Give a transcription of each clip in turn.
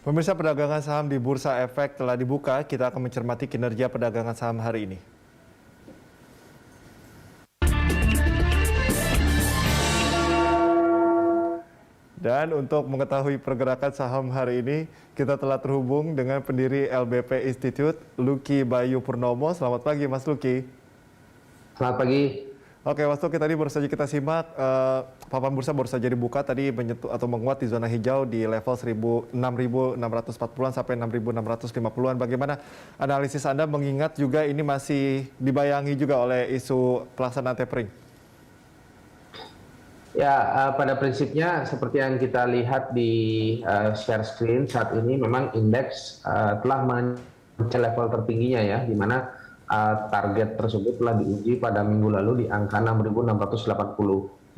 Pemirsa, perdagangan saham di Bursa Efek telah dibuka. Kita akan mencermati kinerja perdagangan saham hari ini. Dan untuk mengetahui pergerakan saham hari ini, kita telah terhubung dengan pendiri LBP Institute, Lucky Bayu Purnomo. Selamat pagi, Mas Lucky. Selamat pagi. Oke, Mas Lucky, tadi baru saja kita simak papan bursa baru saja dibuka, tadi menyentuh atau menguat di zona hijau di level 6.640-an sampai 6.650-an. Bagaimana analisis Anda mengingat juga ini masih dibayangi juga oleh isu pelaksanaan tapering? Ya, pada prinsipnya seperti yang kita lihat di share screen saat ini, memang indeks telah mencapai level tertingginya ya, di mana target tersebut telah diuji pada minggu lalu di angka 6.680.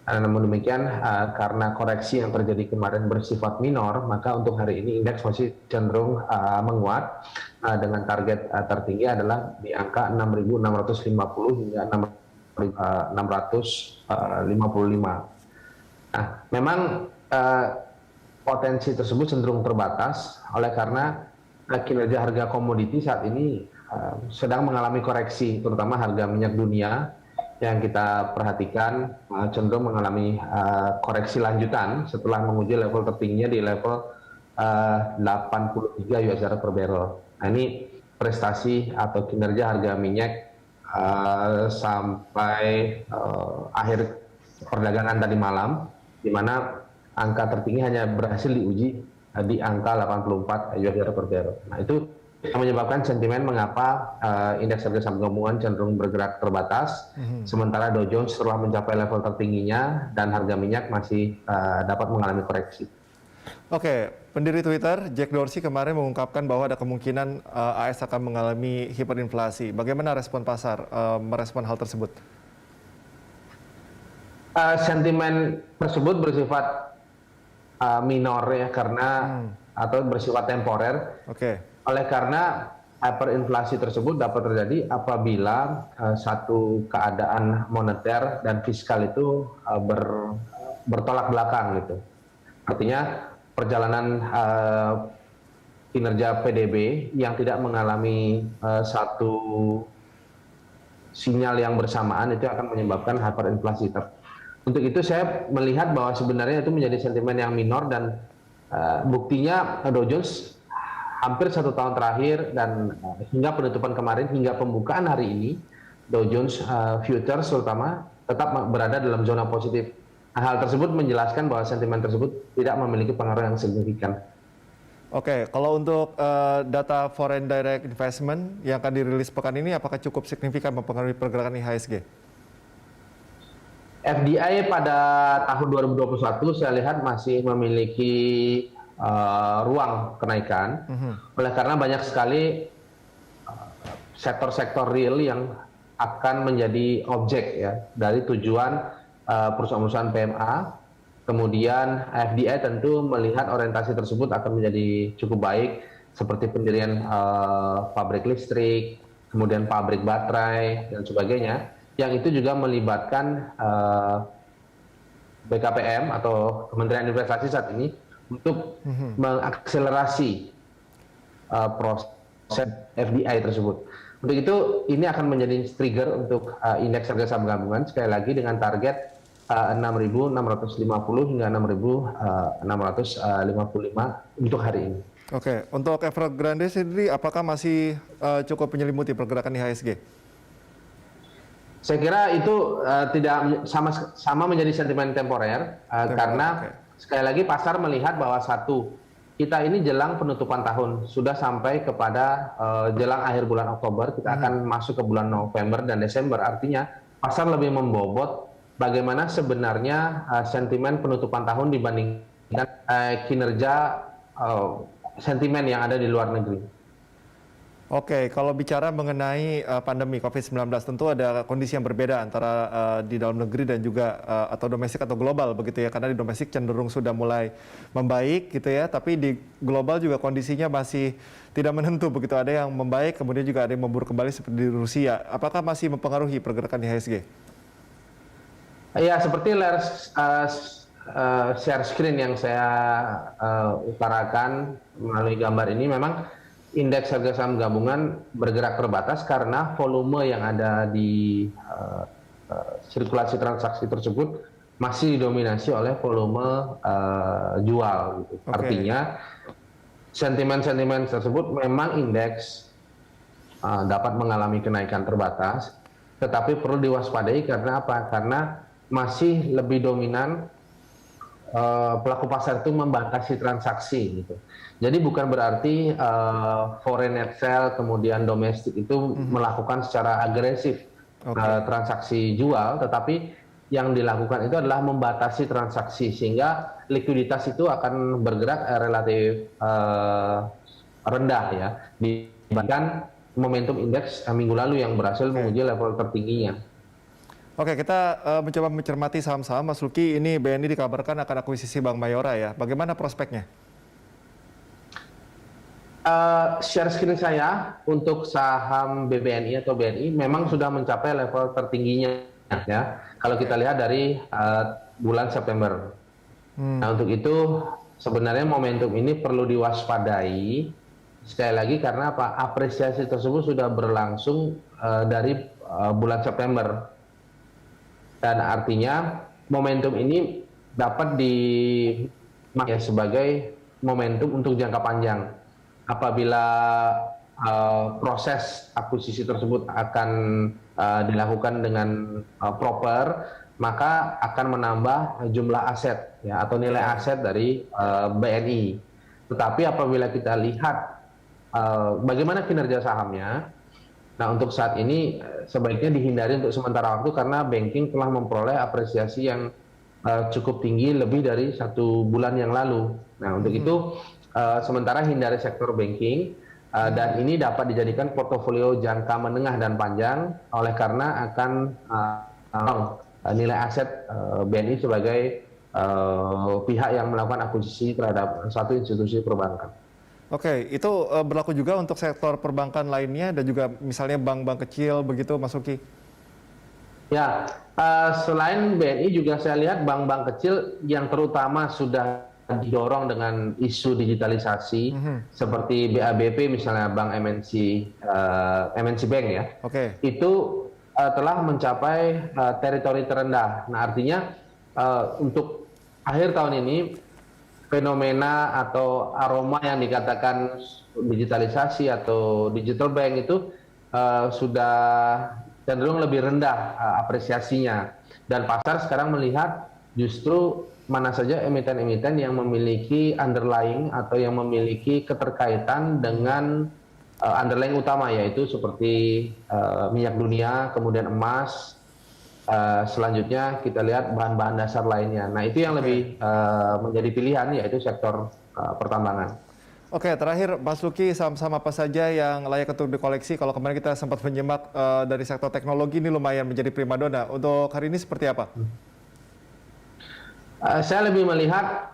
Namun demikian, karena koreksi yang terjadi kemarin bersifat minor, maka untuk hari ini indeks masih cenderung menguat dengan target tertinggi adalah di angka 6.650 hingga 655. Nah, memang potensi tersebut cenderung terbatas oleh karena kinerja harga komoditi saat ini sedang mengalami koreksi, terutama harga minyak dunia yang kita perhatikan cenderung mengalami koreksi lanjutan setelah menguji level tertingginya di level 83 US dollar per barrel. Nah, ini prestasi atau kinerja harga minyak sampai akhir perdagangan tadi malam, di mana angka tertinggi hanya berhasil diuji di angka 84 US dollar per barrel. Nah, itu yang menyebabkan sentimen mengapa indeks harga saham gabungan cenderung bergerak terbatas, sementara Dow Jones setelah mencapai level tertingginya dan harga minyak masih dapat mengalami koreksi. Oke, pendiri Twitter, Jack Dorsey kemarin mengungkapkan bahwa ada kemungkinan AS akan mengalami hiperinflasi. Bagaimana respon pasar merespon hal tersebut? Sentimen tersebut bersifat minor ya, karena atau bersifat temporer. Oleh karena hiperinflasi tersebut dapat terjadi apabila satu keadaan moneter dan fiskal itu bertolak belakang gitu. Artinya perjalanan kinerja PDB yang tidak mengalami satu sinyal yang bersamaan itu akan menyebabkan hyperinflasi. Untuk itu saya melihat bahwa sebenarnya itu menjadi sentimen yang minor dan buktinya Dow Jones hampir 1 tahun terakhir dan hingga penutupan kemarin hingga pembukaan hari ini Dow Jones Futures terutama tetap berada dalam zona positif. Hal tersebut menjelaskan bahwa sentimen tersebut tidak memiliki pengaruh yang signifikan. Oke, kalau untuk data foreign direct investment yang akan dirilis pekan ini, apakah cukup signifikan mempengaruhi pergerakan IHSG? FDI pada tahun 2021 saya lihat masih memiliki ruang kenaikan, oleh karena banyak sekali sektor-sektor real yang akan menjadi objek ya dari tujuan perusahaan-perusahaan PMA. Kemudian FDI tentu melihat orientasi tersebut akan menjadi cukup baik, seperti pendirian pabrik listrik, kemudian pabrik baterai dan sebagainya, yang itu juga melibatkan BKPM atau Kementerian Investasi saat ini untuk mengakselerasi proses FDI tersebut. Untuk itu ini akan menjadi trigger untuk indeks harga saham gabungan sekali lagi dengan target 6.650 hingga 6.655 untuk hari ini. Oke, untuk Evergrande sendiri apakah masih cukup menyelimuti pergerakan IHSG? Saya kira itu tidak sama menjadi sentimen temporer karena sekali lagi pasar melihat bahwa kita ini jelang penutupan tahun, sudah sampai kepada jelang akhir bulan Oktober, kita akan masuk ke bulan November dan Desember. Artinya pasar lebih membobot bagaimana sebenarnya sentimen penutupan tahun dibandingkan kinerja sentimen yang ada di luar negeri. Oke, kalau bicara mengenai pandemi COVID-19, tentu ada kondisi yang berbeda antara di dalam negeri dan juga atau domestik atau global begitu ya, karena di domestik cenderung sudah mulai membaik gitu ya, tapi di global juga kondisinya masih tidak menentu begitu, ada yang membaik kemudian juga ada yang memburuk kembali seperti di Rusia. Apakah masih mempengaruhi pergerakan IHSG? Ya, seperti share screen yang saya utarakan melalui gambar ini, memang indeks harga saham gabungan bergerak terbatas karena volume yang ada di sirkulasi transaksi tersebut masih didominasi oleh volume jual. Gitu. Artinya sentimen-sentimen tersebut memang indeks dapat mengalami kenaikan terbatas, tetapi perlu diwaspadai karena apa? Karena masih lebih dominan pelaku pasar itu membatasi transaksi. Gitu. Jadi bukan berarti foreign net sell kemudian domestik itu melakukan secara agresif transaksi jual, tetapi yang dilakukan itu adalah membatasi transaksi sehingga likuiditas itu akan bergerak relatif rendah ya dibandingkan momentum indeks minggu lalu yang berhasil menguji level tertingginya. Oke, kita mencoba mencermati saham-saham. Mas Luki, ini BNI dikabarkan akan akuisisi Bank Mayora ya. Bagaimana prospeknya? Share screen saya untuk saham BBNI atau BNI memang sudah mencapai level tertingginya ya. Kalau kita lihat dari bulan September. Nah, untuk itu sebenarnya momentum ini perlu diwaspadai sekali lagi karena apa? Apresiasi tersebut sudah berlangsung dari bulan September. Dan artinya momentum ini dapat dimaknai sebagai momentum untuk jangka panjang. Apabila proses akuisisi tersebut akan dilakukan dengan proper, maka akan menambah jumlah aset ya, atau nilai aset dari BNI. Tetapi apabila kita lihat bagaimana kinerja sahamnya, nah untuk saat ini sebaiknya dihindari untuk sementara waktu karena banking telah memperoleh apresiasi yang cukup tinggi lebih dari 1 bulan yang lalu. Nah untuk itu sementara hindari sektor banking dan ini dapat dijadikan portofolio jangka menengah dan panjang oleh karena akan nilai aset BNI sebagai pihak yang melakukan akuisisi terhadap satu institusi perbankan. Oke, itu berlaku juga untuk sektor perbankan lainnya dan juga misalnya bank-bank kecil begitu, Mas Luki? Ya, selain BNI juga saya lihat bank-bank kecil yang terutama sudah didorong dengan isu digitalisasi seperti BABP misalnya Bank MNC Bank ya, itu telah mencapai teritori terendah. Nah artinya untuk akhir tahun ini fenomena atau aroma yang dikatakan digitalisasi atau digital bank itu sudah cenderung lebih rendah apresiasinya dan pasar sekarang melihat justru mana saja emiten-emiten yang memiliki underlying atau yang memiliki keterkaitan dengan underlying utama yaitu seperti minyak dunia, kemudian emas, selanjutnya kita lihat bahan-bahan dasar lainnya. Nah itu yang lebih menjadi pilihan yaitu sektor pertambangan. Oke, terakhir Mas Luki, saham-saham apa saja yang layak untuk dikoleksi? Kalau kemarin kita sempat menyimak dari sektor teknologi ini lumayan menjadi primadona. Untuk hari ini seperti apa? Saya lebih melihat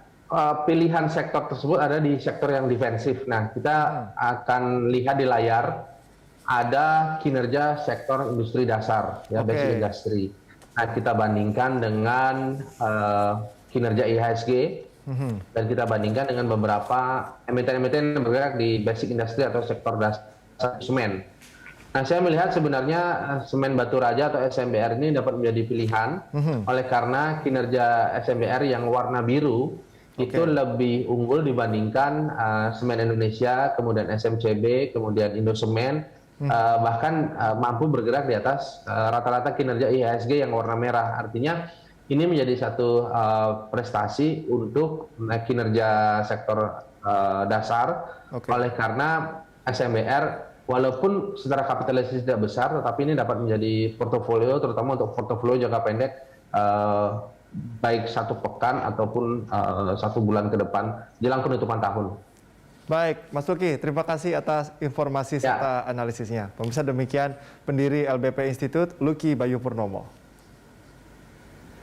pilihan sektor tersebut ada di sektor yang defensif. Nah, kita akan lihat di layar ada kinerja sektor industri dasar, ya basic industry. Nah, kita bandingkan dengan kinerja IHSG dan kita bandingkan dengan beberapa emiten-emiten yang bergerak di basic industry atau sektor dasar semen. Nah, saya melihat sebenarnya semen batu raja atau SMBR ini dapat menjadi pilihan oleh karena kinerja SMBR yang warna biru itu lebih unggul dibandingkan semen Indonesia, kemudian SMCB, kemudian Indosemen, bahkan mampu bergerak di atas rata-rata kinerja IHSG yang warna merah. Artinya ini menjadi satu prestasi untuk kinerja sektor dasar oleh karena SMBR walaupun secara kapitalisasi tidak besar, tetapi ini dapat menjadi portofolio, terutama untuk portofolio jangka pendek, baik 1 pekan ataupun 1 bulan ke depan, jelang penutupan tahun. Baik, Mas Luki, terima kasih atas informasi serta analisisnya. Pemirsa, demikian pendiri LBP Institute, Luki Bayu Purnomo.